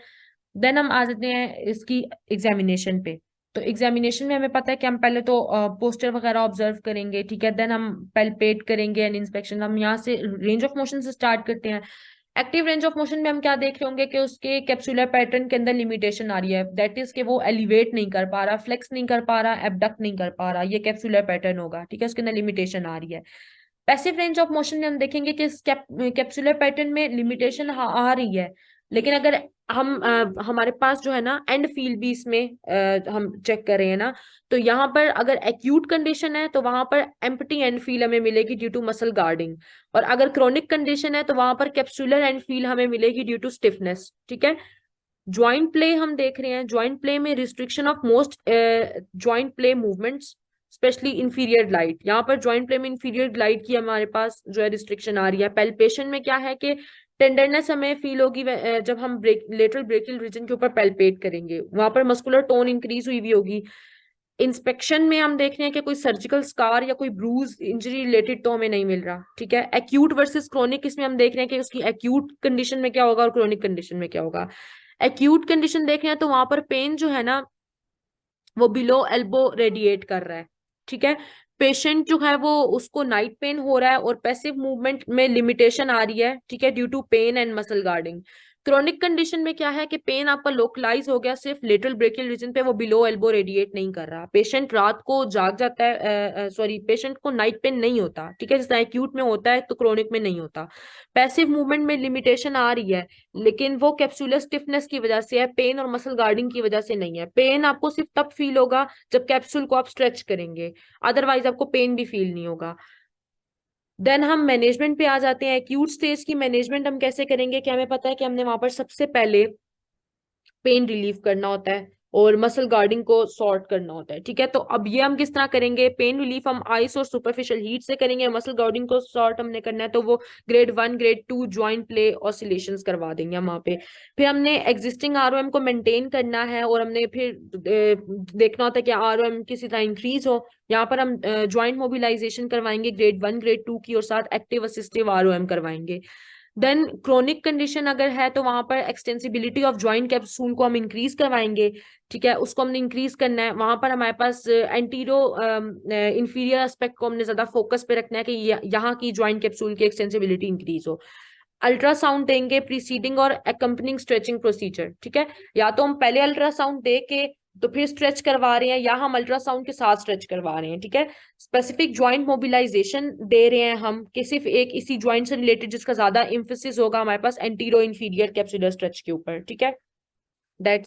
देन हम आ जाते हैं इसकी एग्जामिनेशन पे। तो एग्जामिनेशन में हमें पता है कि हम पहले तो पोस्टर वगैरह ऑब्जर्व करेंगे, ठीक है, देन हम पैल्पेट करेंगे एंड इंस्पेक्शन। हम यहाँ से रेंज ऑफ मोशन से स्टार्ट करते हैं। एक्टिव रेंज ऑफ मोशन में हम क्या देख रहे होंगे कि उसके कैप्सुलर पैटर्न के अंदर लिमिटेशन आ रही है, दैट इज कि वो एलिवेट नहीं कर पा रहा, फ्लेक्स नहीं कर पा रहा, एबडक्ट नहीं कर पा रहा, ये कैप्सुलर पैटर्न होगा, ठीक है, उसके अंदर लिमिटेशन आ रही है। पैसिव रेंज ऑफ मोशन में हम देखेंगे कि कैप्सुलर पैटर्न में लिमिटेशन आ रही है, लेकिन अगर हम हमारे पास जो है ना एंड फील भी इसमें हम चेक कर रहे हैं ना, तो यहाँ पर अगर एक्यूट कंडीशन है तो वहां पर एम्प्टी एंड फील हमें मिलेगी ड्यू टू मसल गार्डिंग, और अगर क्रोनिक कंडीशन है तो वहां पर कैप्सुलर एंड फील हमें मिलेगी ड्यू टू स्टिफनेस, ठीक है। ज्वाइंट प्ले हम देख रहे हैं, ज्वाइंट प्ले में restriction of most joint play movements specially inferior glide, यहाँ पर ज्वाइंट प्ले में इंफीरियर ग्लाइड की हमारे पास जो है रिस्ट्रिक्शन आ रही है। पैल्पेशन में क्या है कि टेंडरनेस हमें फील होगी जब हम लेटरल ब्रेकियल रीजन के ऊपर पैल्पेट करेंगे, वहां पर मस्कुलर टोन इंक्रीज हुई भी होगी। इंस्पेक्शन में हम देख रहे हैं कि कोई सर्जिकल स्कार या कोई ब्रूज इंजरी रिलेटेड तो हमें नहीं मिल रहा, ठीक है। एक्यूट वर्सेस क्रोनिक, इसमें हम देख रहे हैं कि उसकी एक्यूट कंडीशन में क्या होगा और क्रोनिक कंडीशन में क्या होगा। एक्यूट कंडीशन देख रहे हैं तो वहां पर पेन जो है ना वो बिलो एल्बो रेडिएट कर रहा है, ठीक है। पेशेंट जो है वो उसको नाइट पेन हो रहा है और पैसिव मूवमेंट में लिमिटेशन आ रही है, ठीक है, due to pain and muscle guarding. Chronic condition में क्या है कि पेन आपका लोकलाइज हो गया सिर्फ लेटरल ब्रेकियल रीजन पे, वो बिलो एल्बो रेडिएट नहीं कर रहा, पेशेंट रात को जाग जाता है, सॉरी पेशेंट को नाइट पेन नहीं होता, ठीक है, जिस तरह एक्यूट में होता है तो क्रोनिक में नहीं होता। पैसिव मूवमेंट में लिमिटेशन आ रही है लेकिन वो कैप्सुलर स्टिफनेस की वजह से है, पेन और मसल गार्डिंग की वजह से नहीं है। पेन आपको सिर्फ तब फील होगा जब कैप्सूल को आप स्ट्रेच करेंगे, अदरवाइज आपको पेन भी फील नहीं होगा। देन हम मैनेजमेंट पे आ जाते हैं। एक्यूट स्टेज की मैनेजमेंट हम कैसे करेंगे कि हमें पता है कि हमने वहां पर सबसे पहले पेन रिलीव करना होता है और मसल गार्डिंग को सॉर्ट करना होता है, ठीक है। तो अब ये हम किस तरह करेंगे, पेन रिलीफ हम आइस और सुपरफिशियल हीट से करेंगे, मसल गार्डिंग को सॉर्ट हमने करना है तो वो grade 1 grade 2 joint play oscillations करवा देंगे हम वहां पे। फिर हमने एग्जिस्टिंग आरओएम को मेंटेन करना है और हमने फिर देखना होता है कि आरओएम किसी तरह इंक्रीज हो, यहाँ पर हम ज्वाइंट मोबिलाइजेशन करवाएंगे ग्रेड 1 ग्रेड 2 की और साथ एक्टिव असिस्टिव आरओएम करवाएंगे। देन क्रोनिक कंडीशन अगर है तो वहां पर एक्सटेंसिबिलिटी ऑफ जॉइंट कैप्सूल को हम इंक्रीज करवाएंगे, ठीक है, उसको हमने इंक्रीज करना है। वहां पर हमारे पास एंटीरो इंफीरियर एस्पेक्ट को हमने ज्यादा फोकस पे रखना है कि यहाँ की जॉइंट कैप्सूल की एक्सटेंसिबिलिटी इंक्रीज हो। अल्ट्रासाउंड देंगे प्रीसीडिंग और एकम्पनिंग स्ट्रेचिंग प्रोसीजर, ठीक है, या तो हम पहले अल्ट्रासाउंड दे के तो फिर स्ट्रेच करवा रहे हैं या हम अल्ट्रासाउंड के साथ स्ट्रेच करवा रहे हैं, ठीक है। स्पेसिफिक ज्वाइंट मोबिलाइजेशन दे रहे हैं हम कि सिर्फ एक इसी ज्वाइंट से रिलेटेड जिसका ज्यादा इम्फेसिस होगा हमारे पास एंटीरो इंफीरियर कैप्सुलर स्ट्रेच के ऊपर, ठीक है, दैट्स